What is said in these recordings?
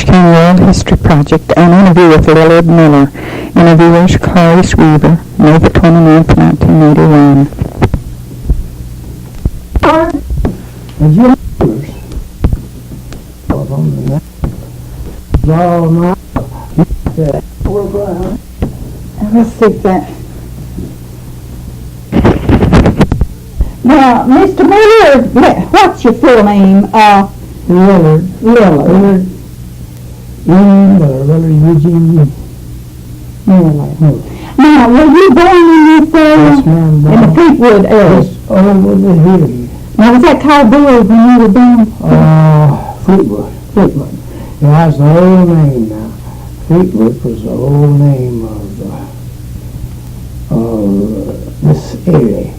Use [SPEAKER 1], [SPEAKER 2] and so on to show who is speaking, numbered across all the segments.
[SPEAKER 1] King World History Project, an interview with Lillard Miller. Interviewers Clarice Weaver, May the 29th, 1981. Let's see that. Now, Mr. Miller, what's your full name?
[SPEAKER 2] Lillard.
[SPEAKER 1] Lillard.
[SPEAKER 2] Lillard Eugene
[SPEAKER 1] Miller. Now, were you born in this area?
[SPEAKER 2] Yes, ma'am.
[SPEAKER 1] In the Fleetwood area?
[SPEAKER 2] Yes, over the hill.
[SPEAKER 1] Now, was that called Fleetwood when you were born?
[SPEAKER 2] Fleetwood.
[SPEAKER 1] Fleetwood.
[SPEAKER 2] Yeah, that's the old name now. Fleetwood was the old name of this area.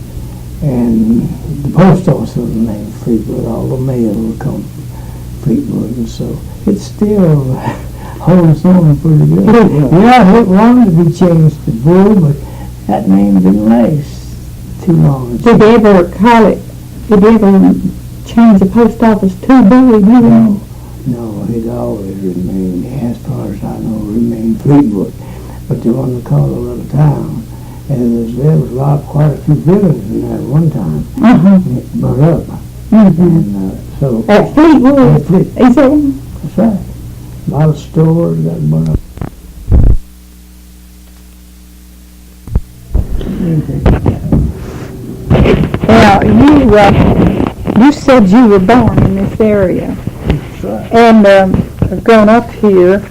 [SPEAKER 2] And the post office was named Fleetwood. All the mail would come from Fleetwood, and so it's still holds on pretty good. Yeah, it wanted to be changed to Bull, but that name didn't last too long.
[SPEAKER 1] Did they ever call it, did they ever change the post office to Bull?
[SPEAKER 2] No, it always remained, as far as I know, remained Fleetwood. But they wanted to call a little town. And there was quite a few buildings in there at one time. And it burnt up. And so
[SPEAKER 1] at Fleetwood? Is that?
[SPEAKER 2] That's right. A lot of stores got burnt up.
[SPEAKER 1] Now, you said you were born in this area.
[SPEAKER 2] That's right.
[SPEAKER 1] And grown up here.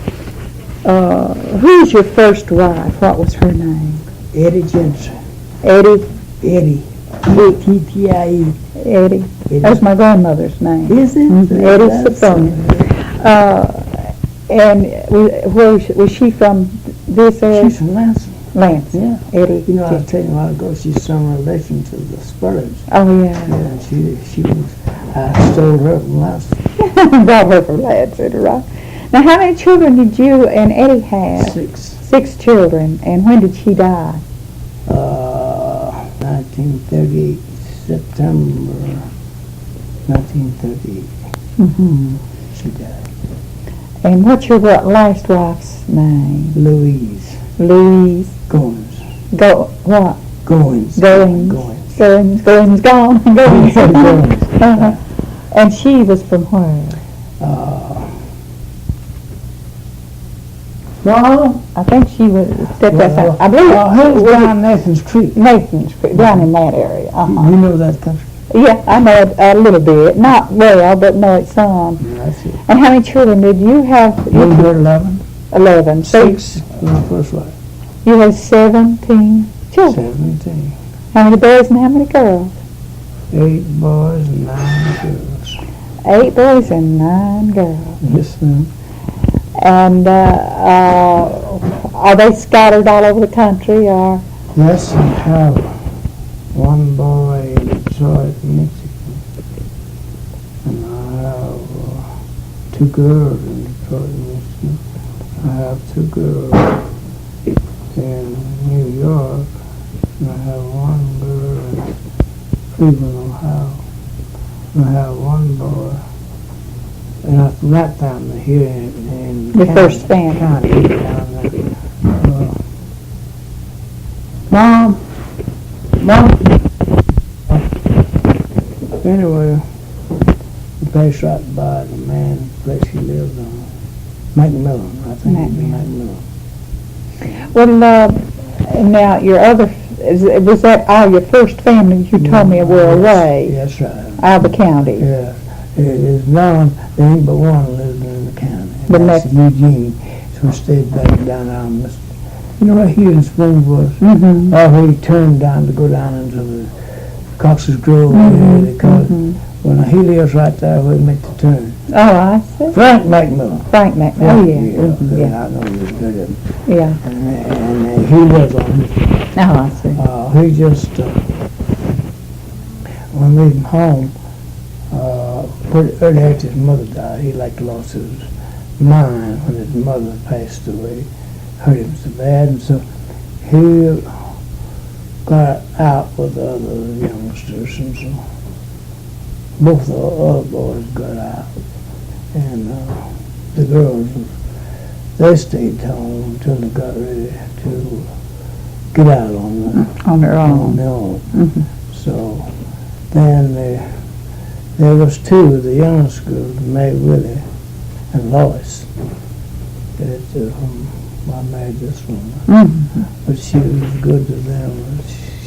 [SPEAKER 1] Who's your first wife? What was her name?
[SPEAKER 2] Eddie Jensen.
[SPEAKER 1] Eddie?
[SPEAKER 2] Eddie. E-T-T-I-E.
[SPEAKER 1] Eddie. That's my grandmother's name.
[SPEAKER 2] Is it?
[SPEAKER 1] Eddie Sophronia. And where was she from this area?
[SPEAKER 2] She's from Lansing.
[SPEAKER 1] Lansing.
[SPEAKER 2] Yeah.
[SPEAKER 1] Eddie.
[SPEAKER 2] You know, I was telling you a while ago, she's some relation to the Spurgeons.
[SPEAKER 1] Oh, yeah.
[SPEAKER 2] Yeah, she was, I stole her from Lansing.
[SPEAKER 1] Brought her from Lansing, right. Now, how many children did you and Eddie have?
[SPEAKER 2] 6.
[SPEAKER 1] 6 children. And when did she die?
[SPEAKER 2] 1938, September 1938. She died.
[SPEAKER 1] And what's your last wife's name?
[SPEAKER 2] Louise.
[SPEAKER 1] Louise.
[SPEAKER 2] Goins.
[SPEAKER 1] What?
[SPEAKER 2] Goins.
[SPEAKER 1] Goins. Goins gone. Goins. And she was from where?
[SPEAKER 2] No,
[SPEAKER 1] I think she was stepped outside. I believe
[SPEAKER 2] it was down Nathan's Creek.
[SPEAKER 1] Nathan's Creek, down in that area.
[SPEAKER 2] You know that country?
[SPEAKER 1] Yeah, I know it a little bit. Not well, but know it some.
[SPEAKER 2] Yeah, I see.
[SPEAKER 1] And how many children did you have?
[SPEAKER 2] You had 11.
[SPEAKER 1] 11. So
[SPEAKER 2] 6 my first wife.
[SPEAKER 1] you had 17 children.
[SPEAKER 2] 17.
[SPEAKER 1] How many boys and how many girls?
[SPEAKER 2] 8 boys and 9 girls.
[SPEAKER 1] 8 boys and 9 girls.
[SPEAKER 2] Yes, ma'am.
[SPEAKER 1] And are they scattered all over the country, or?
[SPEAKER 2] Yes, I have one boy in Detroit, Michigan, and I have 2 girls in Detroit, Michigan. I have 2 girls in New York, and I have 1 girl in Cleveland, Ohio. And I have 1 boy. And from that time here in
[SPEAKER 1] The first family.
[SPEAKER 2] County down there. Mom. Anyway, the place right by the man, place he lives on, Macmillan, I think it'd be Macmillan.
[SPEAKER 1] Well, now your other, was that all your first family you told me were away?
[SPEAKER 2] Yes, right.
[SPEAKER 1] Out of the county?
[SPEAKER 2] Yeah. It is known, there ain't but one living in the county.
[SPEAKER 1] The
[SPEAKER 2] That's
[SPEAKER 1] next.
[SPEAKER 2] Eugene, who stayed back down on this, you know, right here in Springwood.
[SPEAKER 1] Mm-hmm.
[SPEAKER 2] Where he turned down to go down into the Cox's Grove area, they call it. Well, now he lives right there where he make the turn.
[SPEAKER 1] Oh, I see.
[SPEAKER 2] Frank Macmillan.
[SPEAKER 1] Frank Macmillan. Oh, yeah.
[SPEAKER 2] Yeah, I know you've heard of him.
[SPEAKER 1] Yeah.
[SPEAKER 2] And he lives on his.
[SPEAKER 1] Oh, I see.
[SPEAKER 2] He just, when we leave home, pretty early after his mother died, he like lost his mind when his mother passed away. Hurt him so bad, and so he got out with the other youngsters, and so both the other boys got out. And the girls, they stayed home until they got ready to get out
[SPEAKER 1] on their own.
[SPEAKER 2] their own.
[SPEAKER 1] Mhm.
[SPEAKER 2] So then there was two of the youngest girls, May Willie and Lois, that I married this woman.
[SPEAKER 1] Mhm.
[SPEAKER 2] But she was good to them.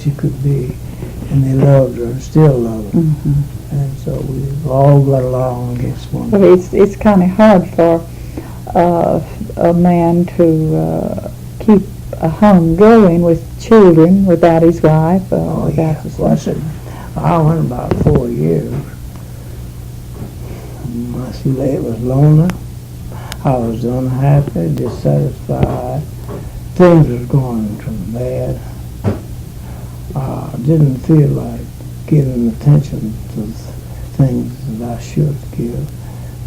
[SPEAKER 2] She could be, and they loved her and still love her.
[SPEAKER 1] Mhm.
[SPEAKER 2] And so we've all got along against one
[SPEAKER 1] But
[SPEAKER 2] another.
[SPEAKER 1] it's kind of hard for a man to keep a home going with children without his wife, without his
[SPEAKER 2] Well, I went about 4 years. It was lonely. I was unhappy, dissatisfied. Things was going to bad. I didn't feel like giving attention to things that I should give.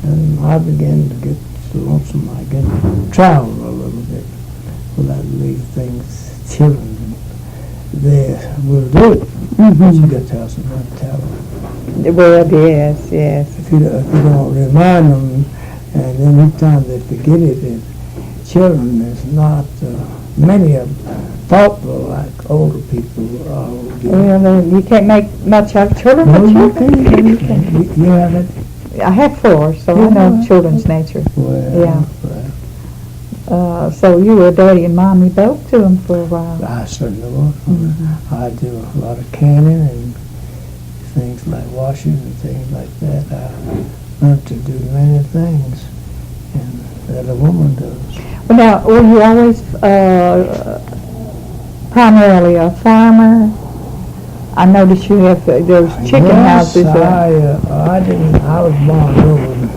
[SPEAKER 2] And I began to get lonesome. I began to travel a little bit. Well, I'd leave things, children there will do it. But you
[SPEAKER 1] Mhm.
[SPEAKER 2] got to have somebody to tell them.
[SPEAKER 1] Well, yes, yes.
[SPEAKER 2] If you don't remind them, and any time they forget it, and children is not, many of them thoughtful like older people are.
[SPEAKER 1] Well, you can't make much out of children,
[SPEAKER 2] No,
[SPEAKER 1] but
[SPEAKER 2] you
[SPEAKER 1] children.
[SPEAKER 2] can't. You haven't?
[SPEAKER 1] I have 4, so I know children's nature.
[SPEAKER 2] Well,
[SPEAKER 1] Yeah. So you were daddy and mommy both to them for a while.
[SPEAKER 2] I certainly was.
[SPEAKER 1] Mhm.
[SPEAKER 2] I do a lot of canning and things like washing and things like that. I learned to do many things, and that a woman does.
[SPEAKER 1] Well, now, were you always primarily a farmer? I noticed you have those chicken houses.
[SPEAKER 2] I didn't. I was born over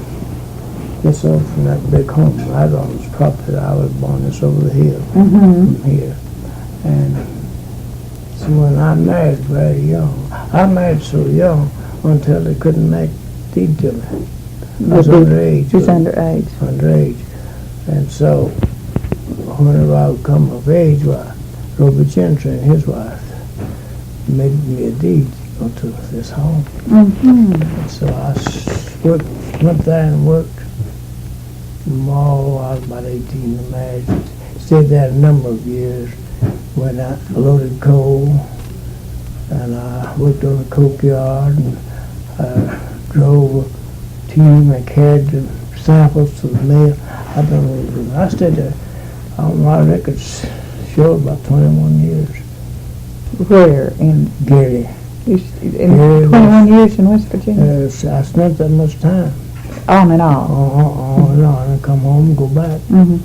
[SPEAKER 2] just over from that big home. Right on this property. I was born just over the hill
[SPEAKER 1] Mm-hmm.
[SPEAKER 2] from here, and so when I married very young, I married so young until they couldn't make deed to me. I was underage.
[SPEAKER 1] She was underage.
[SPEAKER 2] Underage, and so whenever I would come of age, Robert Gentry and his wife made me a deed to go to this home.
[SPEAKER 1] Mm-hmm.
[SPEAKER 2] And so I went there and worked. I was about 18 and married. Stayed there a number of years. Went out, loaded coal, and I worked on the coke yard, and drove a team and carried the samples to the mill. I stayed there, on my records show, about 21 years.
[SPEAKER 1] Where? In
[SPEAKER 2] Gary.
[SPEAKER 1] in
[SPEAKER 2] Gary
[SPEAKER 1] 21 years in West Virginia?
[SPEAKER 2] I spent that much time.
[SPEAKER 1] On and off.
[SPEAKER 2] On and on, and come home and go back.
[SPEAKER 1] Mm-hmm.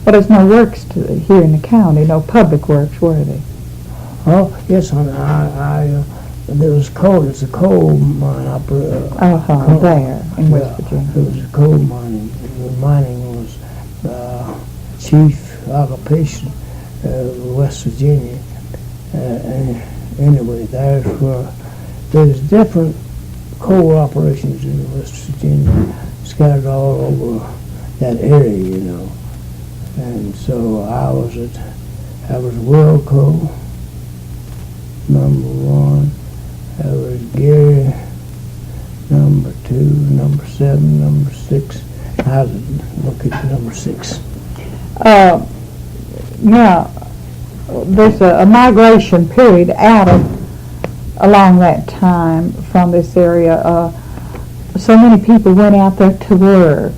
[SPEAKER 1] Well, there's no works here in the county, no public works, were there?
[SPEAKER 2] Oh, yes, honey. There was coal. It's a coal mine operator.
[SPEAKER 1] There in West Virginia.
[SPEAKER 2] It was a coal mining. The mining was chief occupation of West Virginia. And anyway, there's different coal operations in West Virginia, scattered all over that area, you know. And so I was World Coal, number 1. I was Gary, number 2, number 7, number 6. I was looking at number 6.
[SPEAKER 1] Now, there's a migration period along that time from this area. So many people went out there to work.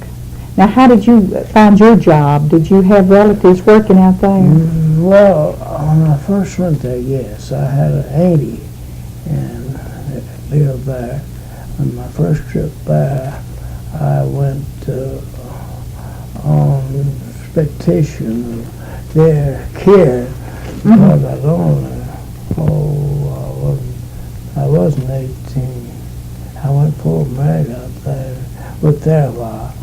[SPEAKER 1] Now, how did you find your job? Did you have relatives working out there?
[SPEAKER 2] Well, when I first went there, yes. I had an auntie and lived there. On my first trip there, I went on expectation of their care because I was only, I wasn't 18. I went full married out there, worked there a while.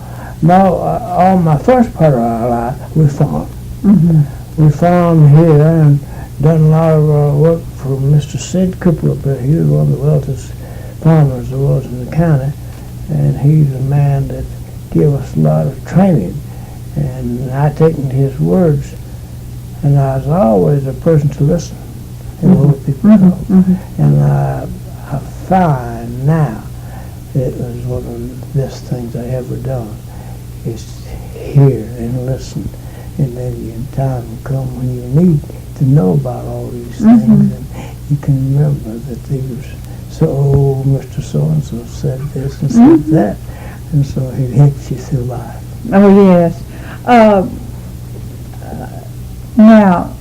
[SPEAKER 2] No, on my first part of our life, we farmed.
[SPEAKER 1] Mm-hmm.
[SPEAKER 2] We farmed here and done a lot of work for Mr. Sid Cooper up there. He was one of the wealthiest farmers there was in the county, and he's a man that gave us a lot of training. And I taken his words, and I was always a person to listen and what people talk.
[SPEAKER 1] Mm-hmm.
[SPEAKER 2] And I find now it was one of the best things I ever done. is hear and listen, and then your time will come when you need to know about all these things, and you can remember that they was so old. Mr. So-and-so said this and said that, and so it helps you through life.
[SPEAKER 1] Oh, yes. Now,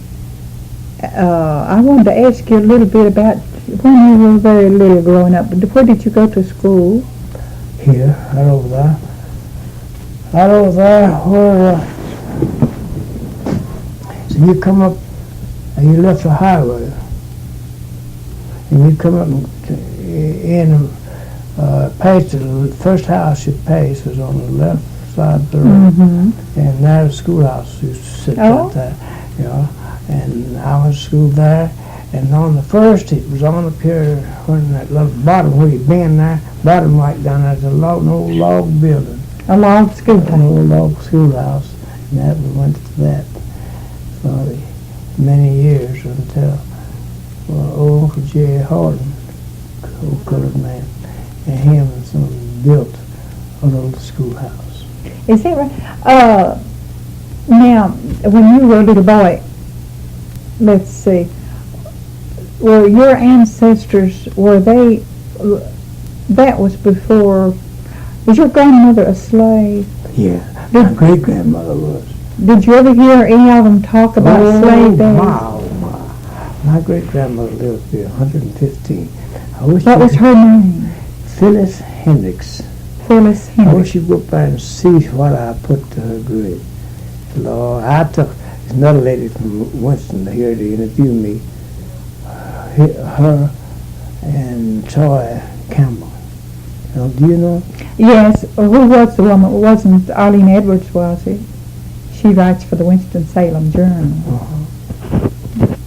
[SPEAKER 1] I wanted to ask you a little bit about when you were very little growing up. Where did you go to school?
[SPEAKER 2] Here, right over there. Right over there where, so you come up, and you left the highway, and you come up past the first house you passed was on the left side of the road, and there the schoolhouse used to sit right there, you know, and I went to school there, and on the first, it was on up here, when that little bottom where you bend there, bottom right down there, there's an old log building.
[SPEAKER 1] A log schoolhouse.
[SPEAKER 2] An old log schoolhouse, and that we went to that for many years until old Uncle Jerry Horton, old colored man, and him and someone built a little schoolhouse.
[SPEAKER 1] Is that right? Now, when you were a little boy, let's see, were your ancestors, that was before, was your grandmother a slave?
[SPEAKER 2] Yeah, my great-grandmother was.
[SPEAKER 1] Did you ever hear any of them talk about slave days?
[SPEAKER 2] My great-grandmother lived to be 115.
[SPEAKER 1] What was her name?
[SPEAKER 2] Phyllis Hendricks.
[SPEAKER 1] Phyllis
[SPEAKER 2] I
[SPEAKER 1] Hendricks.
[SPEAKER 2] wish you'd go by and see what I put to her grave. Lord, I took another lady from Winston here to interview me. Her and Troy Campbell. Do you know?
[SPEAKER 1] Yes. Who was the woman? It wasn't Arlene Edwards, was it? She writes for the Winston-Salem Journal.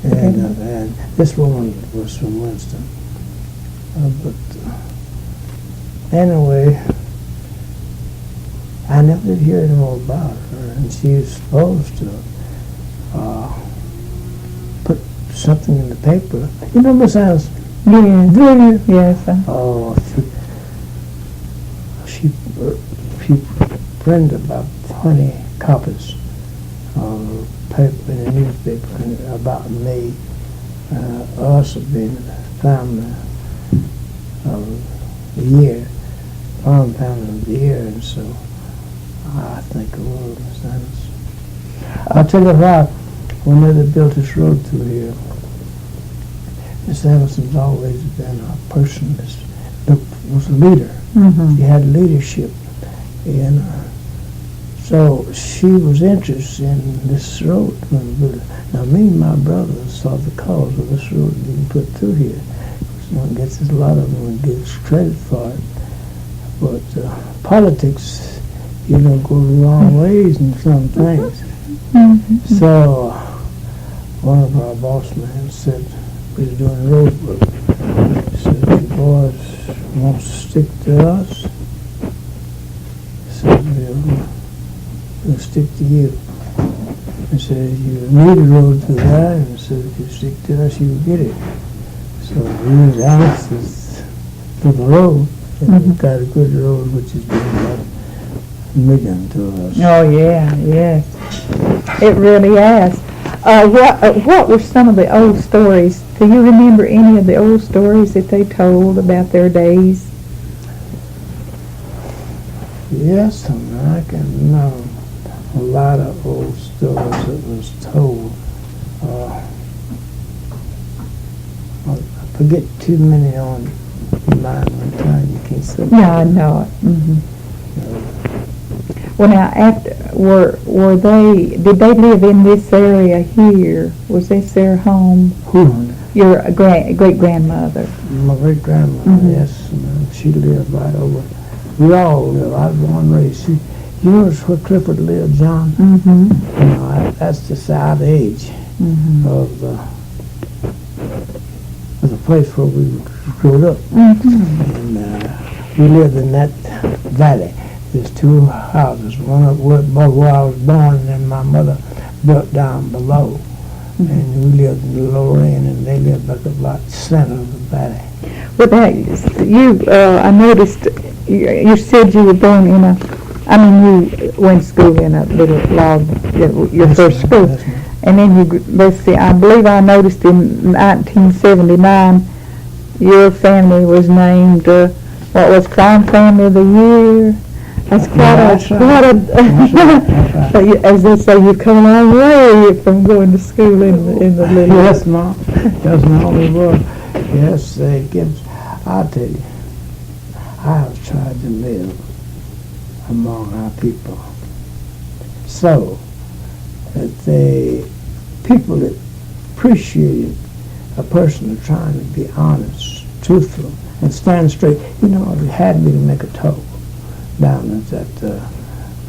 [SPEAKER 2] And this woman was from Winston. But anyway, I never did hear any more about her, and she was supposed to put something in the paper. You know Miss Allison?
[SPEAKER 1] Yes.
[SPEAKER 2] Do you?
[SPEAKER 1] Yes.
[SPEAKER 2] Oh, she printed about 20 copies of paper in the newspaper about me, us being the family of the year, farm family of the year, and so I think a world of sense. I'll tell you what, when they built this road through here, Miss Anderson's always been a person that was a leader. She had leadership, and so she was interested in this road. Now, me and my brother saw the cause of this road being put through here. One gets a lot of them and gets credit for it, but politics, go the wrong ways in some things. So one of our boss men said, we was doing road work. He said, if you boys want to stick to us, he said, we'll stick to you. He said, you need a road through there, and he said, if you stick to us, you'll get it. So we was annexed to the road, and we've got a good road, which has been about $1 million to us.
[SPEAKER 1] Oh, yeah, yes. It really has. What were some of the old stories? Do you remember any of the old stories that they told about their days?
[SPEAKER 2] Yes, I can remember a lot of old stories that was told. I forget too many on mine one time. You can't say.
[SPEAKER 1] Yeah, I know it. Well, now, did they live in this area here? Was this their home?
[SPEAKER 2] Who?
[SPEAKER 1] Your great-grandmother.
[SPEAKER 2] My great-grandmother, yes. She lived right over. We all live. I was born and raised. You know where Clifford lived, John? That's the south edge of the place where we grew up. And we lived in that valley. There's two houses, one up where I was born, and then my mother built down below. And we lived in the lower end, and they lived back about the center of the valley.
[SPEAKER 1] But I noticed, you said you were born in a I mean, you went to school in a little log, your first school.
[SPEAKER 2] That's right.
[SPEAKER 1] And then let's see, I believe I noticed in 1979, your family was named, what was Crime Family of the Year? That's
[SPEAKER 2] That's right.
[SPEAKER 1] But as they say, you've come a long way from going to school in the little.
[SPEAKER 2] Yes, Mom. Yes, Mom, we were. Yes, they give. I'll tell you, I have tried to live among our people so that people that appreciated a person trying to be honest, truthful, and stand straight. You know, it had me to make a toll down at that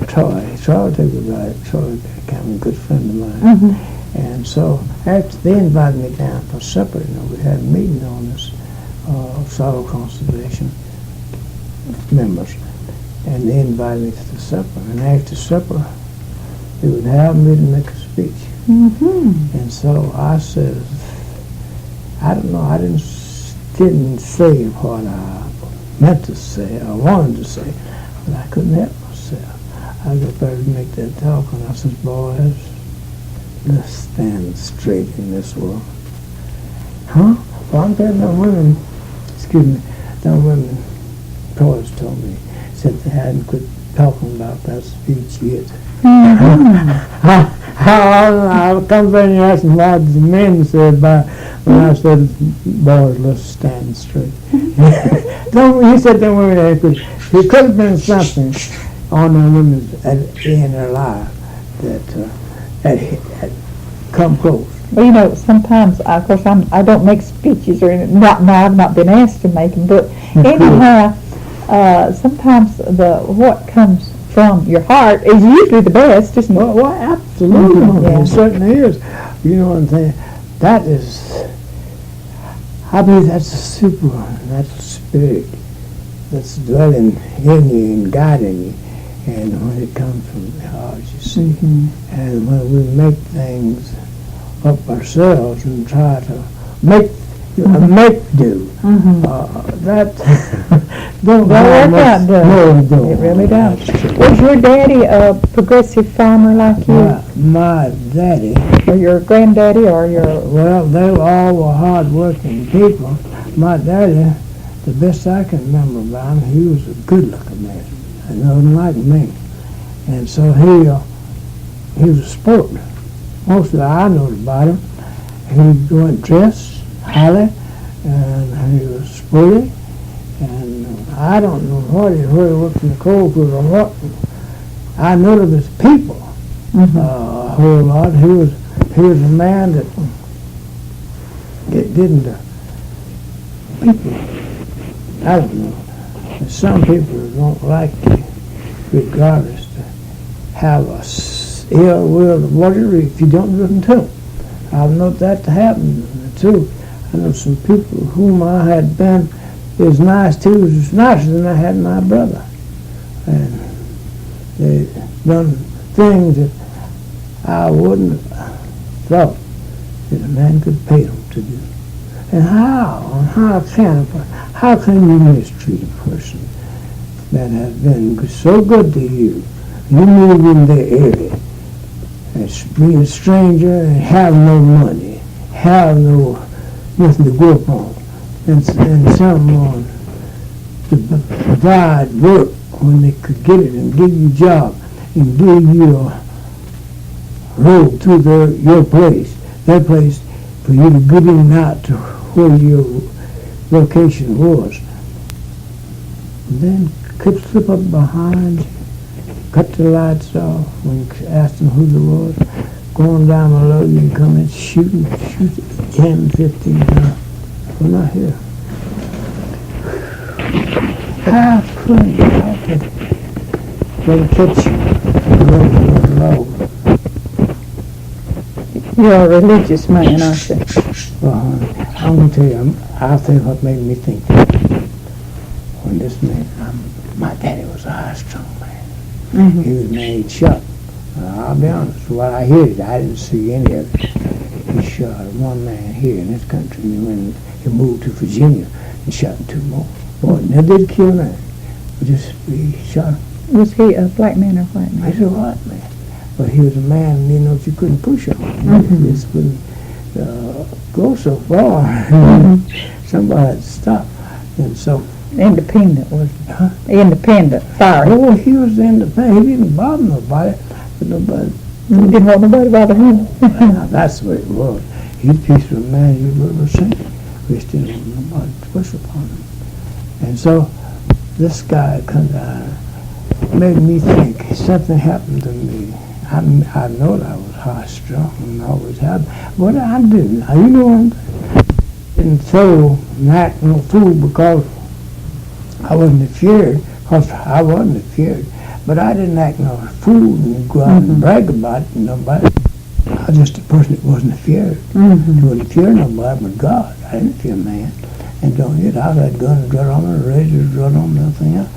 [SPEAKER 2] Troy. Troy took it right. Troy became a good friend of mine.
[SPEAKER 1] Mm-hmm.
[SPEAKER 2] And so after they invited me down for supper, you know, we had a meeting on this soil conservation members, and they invited me to the supper. And after supper, they would have me to make a speech.
[SPEAKER 1] Mm-hmm.
[SPEAKER 2] And so I said, I don't know, I didn't say what I meant to say, or wanted to say, but I couldn't help myself. I got there to make that talk, and I said, boys, let's stand straight in this world. Huh? Well, I'm telling them women, them women, toys told me, said they hadn't quit talking about that speech yet.
[SPEAKER 1] Mm-hmm.
[SPEAKER 2] I'll come back and ask them what the men said when I said, boys, let's stand straight. He said them women had quit. It could have been something on the women in their life that had come close.
[SPEAKER 1] Well, you know, sometimes, of course, I don't make speeches or anything. I've not been asked to make them, but anyhow, sometimes what comes from your heart is usually the best, isn't it?
[SPEAKER 2] Well, absolutely.
[SPEAKER 1] Yeah.
[SPEAKER 2] It certainly is. You know what I'm saying? That is, I believe that's a supernatural spirit that's dwelling in you and guiding you. And when it comes from the heart, you see.
[SPEAKER 1] Mm-hmm.
[SPEAKER 2] And when we make things up ourselves and try to make do,
[SPEAKER 1] Mm-hmm.
[SPEAKER 2] that
[SPEAKER 1] Don't work out, does it?
[SPEAKER 2] No, it don't.
[SPEAKER 1] It really does. Was your daddy a progressive farmer like you?
[SPEAKER 2] My daddy,
[SPEAKER 1] Or your granddaddy, or your...
[SPEAKER 2] well, they were hard-working people. My daddy, the best I can remember about him, he was a good-looking man. And nothing like me. And so he was a sport. Most of I know about him. He'd go and dress highly, and he was sporty. And I don't know where he worked in the coal field or what. I know of his people a whole lot. He was a man that didn't people. I don't know. And some people don't like you, regardless, to have a ill will towards you if you don't listen to them. I've known that to happen too. I know some people whom I had been as nice to, as nicer than I had my brother. And they done things that I wouldn't have thought that a man could pay them to do. And how can you mistreat a person that has been so good to you? You move in their area and be a stranger and have no money, have nothing to go upon, and someone to provide work when they could get it and give you a job and give you a road to your place, their place, for you to get in and out to where your location was. And then could slip up behind you, cut the lights off when you asked them who they was, going down below you and come in shoot 10, 15 times. We're not here. How could they catch you low?
[SPEAKER 1] You're a religious man, aren't you?
[SPEAKER 2] Well, I'm going to tell you, I'll tell you what made me think. When this man, my daddy was a high-strung man.
[SPEAKER 1] Mm-hmm.
[SPEAKER 2] He was a man he'd shot. I'll be honest, what I heard, I didn't see any of it. He shot one man here in this country, and when he moved to Virginia, he shot two more. Boy, never did kill none. He shot him.
[SPEAKER 1] Was he a black man or white man?
[SPEAKER 2] He's a white man. But he was a man, you couldn't push him.
[SPEAKER 1] Mm-hmm.
[SPEAKER 2] He just couldn't go so far. Somebody had to stop. And so...
[SPEAKER 1] Independent, was he?
[SPEAKER 2] Huh?
[SPEAKER 1] Independent, fiery.
[SPEAKER 2] Oh, he was independent. He didn't bother nobody. But nobody...
[SPEAKER 1] He didn't want nobody to bother him.
[SPEAKER 2] Now, that's what it was. He's a peaceful man you've ever seen. We still don't want nobody to push upon him. And so, this guy comes out, made me think something happened to me. I know that I was high strung and always have. What did I do? Now, you know, I didn't throw and act no fool because I wasn't afraid. Because I wasn't afraid. But I didn't act no fool and go out and brag about it to nobody. I was just a person that wasn't afraid.
[SPEAKER 1] Mm-hmm.
[SPEAKER 2] I wasn't fear nobody but God. I didn't fear man. And don't get I had guns drawn on me, razors drawn on me, everything else.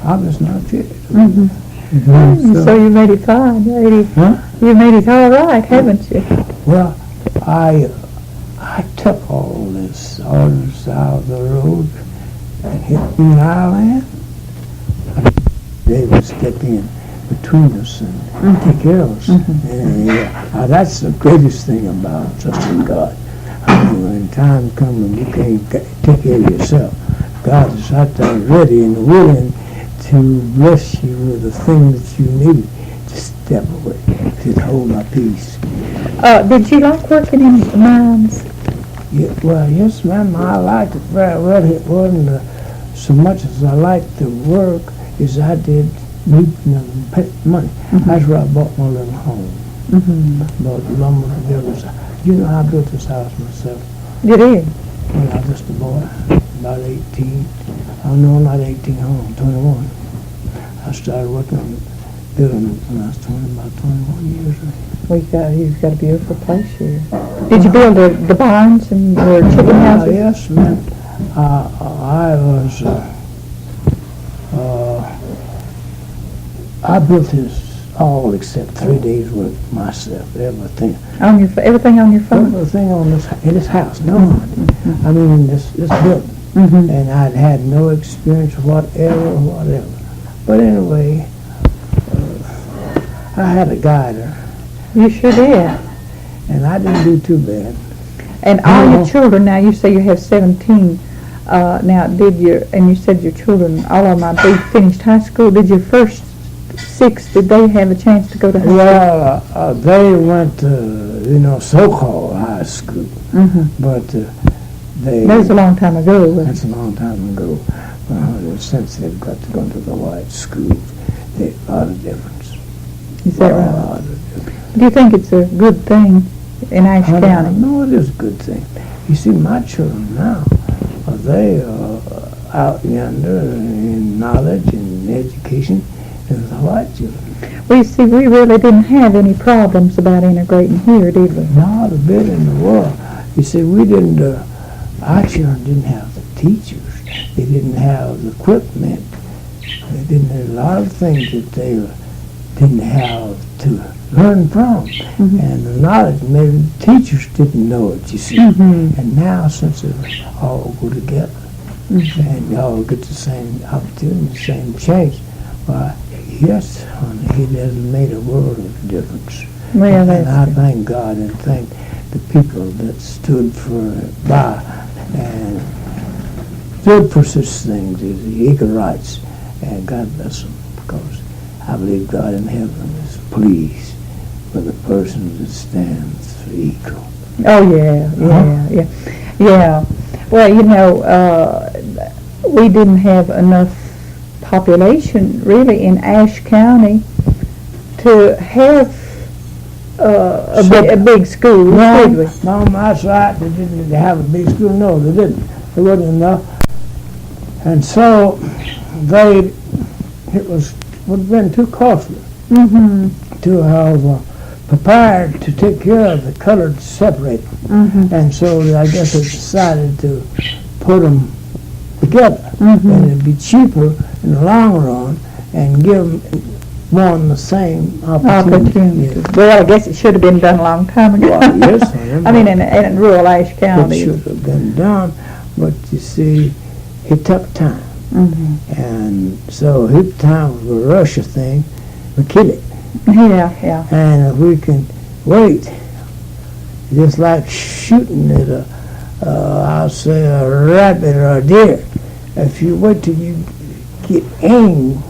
[SPEAKER 2] I was not afraid.
[SPEAKER 1] Mm-hmm. So you made it fine, lady.
[SPEAKER 2] Huh?
[SPEAKER 1] You made it all right, haven't you?
[SPEAKER 2] Well, I took all this out of the road and hit me island. They would step in between us and take care of us. And that's the greatest thing about trusting God. When time comes when you can't take care of yourself, God is right there ready and willing to bless you with the things that you need. Just step away. Just hold my peace.
[SPEAKER 1] Did you like working in mines?
[SPEAKER 2] Yeah, well, yes, ma'am, I liked it very well. It wasn't so much as I liked the work as I did need money. That's where I bought my little home. Bought lumber and buildings. You know, I built this house myself.
[SPEAKER 1] You did?
[SPEAKER 2] When I was just a boy, about 18. Oh, no, not 18, 21. I started working on building it when I was about 21 years old.
[SPEAKER 1] You've got a beautiful place here. Did you build the barns and your chicken houses?
[SPEAKER 2] Yes, ma'am. I built his all except 3 days work myself, everything.
[SPEAKER 1] Everything on your farm?
[SPEAKER 2] Everything in this house, no. I mean, in this building. And I'd had no experience whatever. But anyway, I had a guider.
[SPEAKER 1] You sure did.
[SPEAKER 2] And I didn't do too bad.
[SPEAKER 1] And all your children, now you say you have 17. Now, and you said your children, all of them, they finished high school. Did your first 6, did they have a chance to go to high school?
[SPEAKER 2] Well, they went to, so-called high school. But that
[SPEAKER 1] was a long time ago.
[SPEAKER 2] That's a long time ago. Since they've got to go to the white schools, there's a lot of difference.
[SPEAKER 1] Is that right?
[SPEAKER 2] A lot of difference.
[SPEAKER 1] Do you think it's a good thing in Ashe County?
[SPEAKER 2] No, it is a good thing. You see, my children now, they are out yonder in knowledge and education as the white children.
[SPEAKER 1] Well, you see, we really didn't have any problems about integrating here, did we?
[SPEAKER 2] Not a bit in the world. You see, our children didn't have the teachers. They didn't have the equipment. They didn't have a lot of things that they didn't have to learn from. And the knowledge, maybe the teachers didn't know it, you see. And now, since they all go together, and they all get the same opportunity, the same chance, why, yes, honey, it has made a world of difference.
[SPEAKER 1] Well,
[SPEAKER 2] and I thank God and thank the people that stood by and stood for such things as the equal rights. And God bless them, because I believe God in heaven is pleased with the person that stands for equal.
[SPEAKER 1] Oh, yeah. Well, we didn't have enough population, really, in Ashe County to have a big school, did we?
[SPEAKER 2] No, that's right. They didn't have a big school. No, they didn't. There wasn't enough. And so it would have been too costly to have prepared to take care of the colored separated. And so I guess they decided to put them together. And it'd be cheaper in the long run and give one the same opportunity.
[SPEAKER 1] Yes. Well, I guess it should have been done a long time ago.
[SPEAKER 2] Well, yes,
[SPEAKER 1] I mean, in rural Ashe County.
[SPEAKER 2] It should have been done, but you see, it took time. And so every time we rush a thing, we kill it.
[SPEAKER 1] Yeah.
[SPEAKER 2] And if we can wait, just like shooting at I'll say a rabbit or a deer, if you wait till you get aim,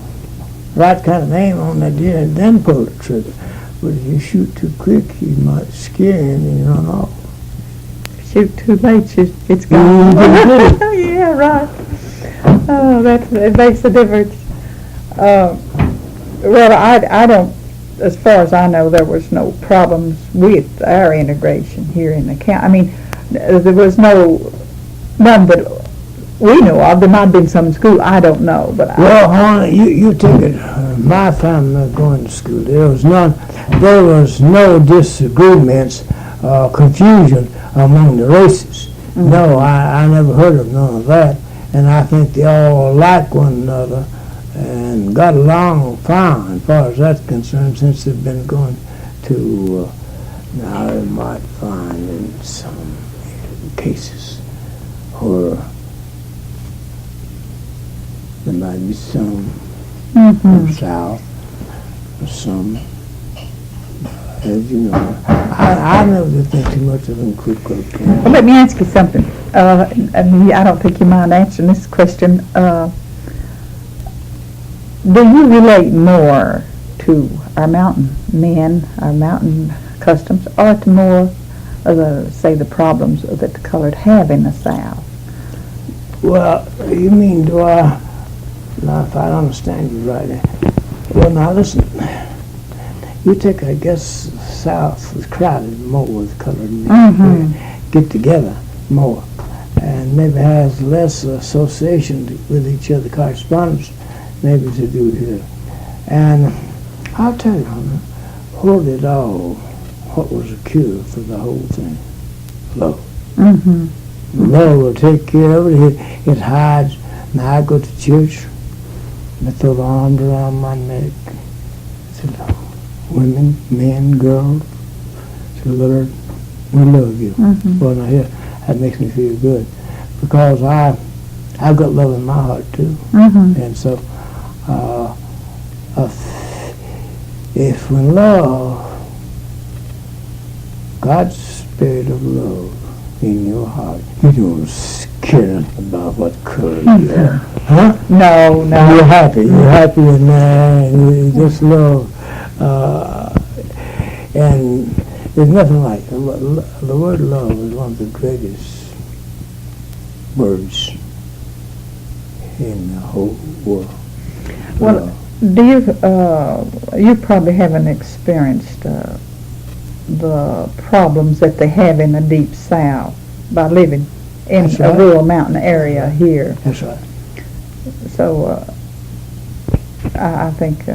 [SPEAKER 2] right kind of aim on that deer, and then pull the trigger. But if you shoot too quick, you might scare him and run off.
[SPEAKER 1] Shoot too late, it's gone. Yeah, right. Oh, it makes a difference. Well, I don't, as far as I know, there was no problems with our integration here in the county. I mean, there was none that we know of. There might have been some in school, I don't know. But
[SPEAKER 2] well, honey, you take it. My family going to school, there was no disagreements, confusion among the races. No, I never heard of none of that, and I think they all like one another and got along fine as far as that's concerned, since they've been going to. Now they might find in some cases where there might be some from south or some, as you know. I never think too much of them Ku Klux Klan.
[SPEAKER 1] Well, let me ask you something. I don't think you mind answering this question. Do you relate more to our mountain men, our mountain customs, or to more of the problems that the colored have in the South?
[SPEAKER 2] Well, you mean, do I? Now, if I don't understand you right. Well, now listen. You take, I guess, the South is crowded more with colored men. Get together more, and maybe has less association with each other, correspondence, maybe to do here. And I'll tell you, what was the cure for the whole thing? Love. Love will take care of it. It hides. Now I go to church, and I throw the arms around my neck. I said, women, men, girls, I said, Lord, we love you. Well, now here, that makes me feel good, because I've got love in my heart too. And so, if we love, God's spirit of love in your heart, you don't care about what color you are. Huh?
[SPEAKER 1] No.
[SPEAKER 2] You're happy in that, and you just love. And there's nothing like it. The word love is one of the greatest words in the whole world.
[SPEAKER 1] Well, do you probably haven't experienced the problems that they have in the deep South by living in
[SPEAKER 2] That's
[SPEAKER 1] a
[SPEAKER 2] right.
[SPEAKER 1] rural mountain area here.
[SPEAKER 2] That's right.
[SPEAKER 1] So I think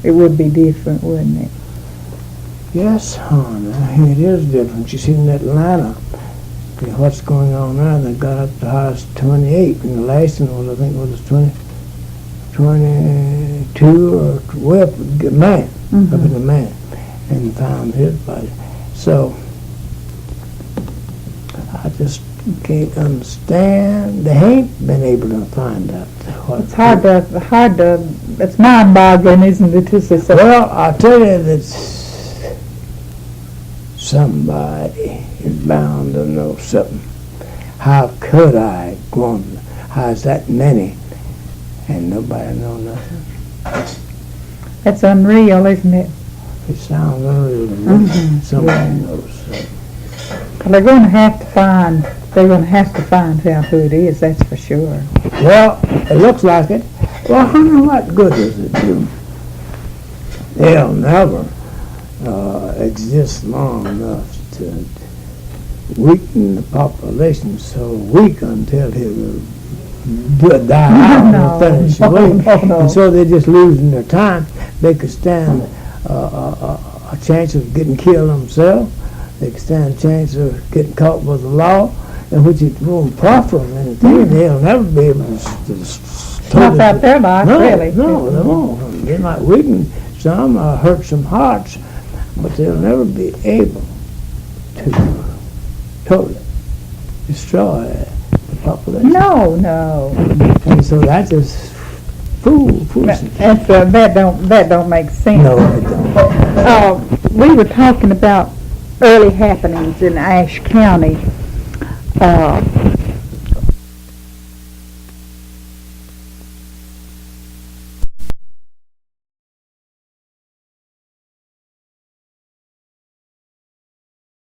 [SPEAKER 1] it would be different, wouldn't it?
[SPEAKER 2] Yes, hon, it is different. You see in Atlanta, what's going on there, they got up to highest 28, and the last one was, I think, was 22 or way up a man, up in the man, and found his body. So I just can't understand. They ain't been able to find out what.
[SPEAKER 1] It's hard to. It's mind-boggling, isn't it?
[SPEAKER 2] Well, I tell you that somebody is bound to know something. How could I go on? How's that many, and nobody know nothing?
[SPEAKER 1] It's unreal, isn't it?
[SPEAKER 2] It sounds unreal to me. Somebody knows something.
[SPEAKER 1] They're going to have to find. They're going to have to find out who it is. That's for sure.
[SPEAKER 2] Well, it looks like it. Well, honey, what good does it do? They'll never exist long enough to weaken the population so weak until he'll die out and finish away.
[SPEAKER 1] No.
[SPEAKER 2] And so they're just losing their time. They could stand a chance of getting killed themselves. They could stand a chance of getting caught with the law, and which it won't profit them anything. They'll never be able to
[SPEAKER 1] Snuff out their life, really.
[SPEAKER 2] No, they won't. They might weaken some, hurt some hearts, but they'll never be able to totally destroy the population.
[SPEAKER 1] No.
[SPEAKER 2] And so that is foolishness.
[SPEAKER 1] That don't make sense.
[SPEAKER 2] No, it don't.
[SPEAKER 1] We were talking about early happenings in Ashe County.